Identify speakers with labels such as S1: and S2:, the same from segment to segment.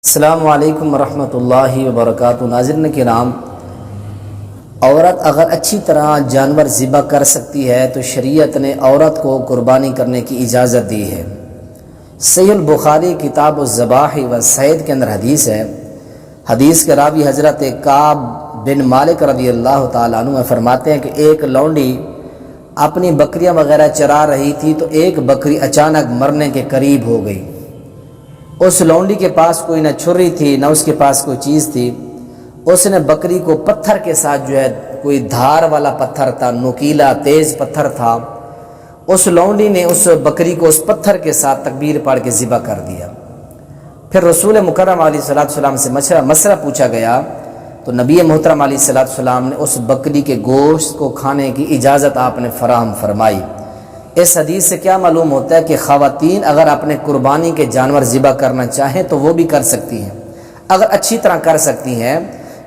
S1: السلام علیکم ورحمۃ اللہ وبرکاتہ۔ ناظرین کرام، عورت اگر اچھی طرح جانور ذبح کر سکتی ہے تو شریعت نے عورت کو قربانی کرنے کی اجازت دی ہے۔ صحیح البخاری کتاب الذبائح والصید کے اندر حدیث ہے۔ حدیث کے راوی حضرت کعب بن مالک رضی اللہ تعالیٰ عنہ فرماتے ہیں کہ ایک لونڈی اپنی بکریاں وغیرہ چرا رہی تھی تو ایک بکری اچانک مرنے کے قریب ہو گئی۔ اس لونڈی کے پاس کوئی نہ چھری تھی نہ اس کے پاس کوئی چیز تھی۔ اس نے بکری کو پتھر کے ساتھ کوئی دھار والا پتھر تھا، نوکیلا تیز پتھر تھا، اس لونڈی نے اس بکری کو اس پتھر کے ساتھ تکبیر پڑھ کے ذبح کر دیا۔ پھر رسول مکرم علیہ السلام سے مسئلہ پوچھا گیا تو نبی محترم علیہ السلام نے اس بکری کے گوشت کو کھانے کی اجازت آپ نے فراہم فرمائی۔ اس حدیث سے کیا معلوم ہوتا ہے کہ خواتین اگر اپنے قربانی کے جانور ذبح کرنا چاہیں تو وہ بھی کر سکتی ہیں، اگر اچھی طرح کر سکتی ہیں۔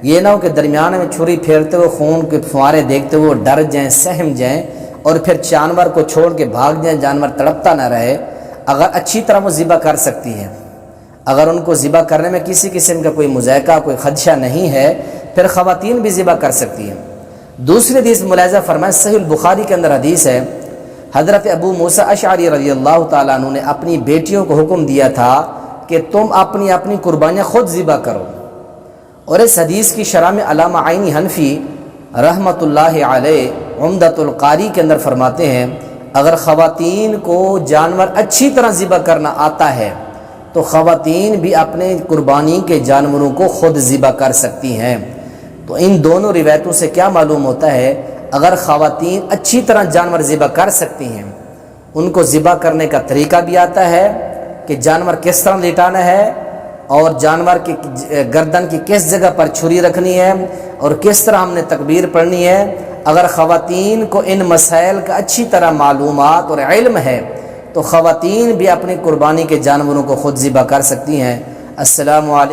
S1: یہ نہ ہو کہ درمیان میں چھری پھیرتے ہوئے خون کے فوارے دیکھتے ہوئے ڈر جائیں، سہم جائیں اور پھر جانور کو چھوڑ کے بھاگ جائیں، جانور تڑپتا نہ رہے۔ اگر اچھی طرح وہ ذبح کر سکتی ہیں، اگر ان کو ذبح کرنے میں کسی قسم کا کوئی مذائقہ کوئی خدشہ نہیں ہے، پھر خواتین بھی ذبح کر سکتی ہیں۔ دوسری حدیث ملاحظہ فرمائیں، صحیح البخاری کے اندر حدیث ہے، حضرت ابو موسیٰ اشعری رضی اللہ تعالیٰ عنہ نے اپنی بیٹیوں کو حکم دیا تھا کہ تم اپنی اپنی قربانیاں خود ذبح کرو۔ اور اس حدیث کی شرح میں علامہ عینی حنفی رحمۃ اللہ علیہ عمدۃ القاری کے اندر فرماتے ہیں، اگر خواتین کو جانور اچھی طرح ذبح کرنا آتا ہے تو خواتین بھی اپنے قربانی کے جانوروں کو خود ذبح کر سکتی ہیں۔ تو ان دونوں روایتوں سے کیا معلوم ہوتا ہے، اگر خواتین اچھی طرح جانور ذبح کر سکتی ہیں، ان کو ذبح کرنے کا طریقہ بھی آتا ہے کہ جانور کس طرح لٹانا ہے اور جانور کی گردن کی کس جگہ پر چھری رکھنی ہے اور کس طرح ہم نے تکبیر پڑھنی ہے۔ اگر خواتین کو ان مسائل کا اچھی طرح معلومات اور علم ہے تو خواتین بھی اپنی قربانی کے جانوروں کو خود ذبح کر سکتی ہیں۔ السلام علیکم۔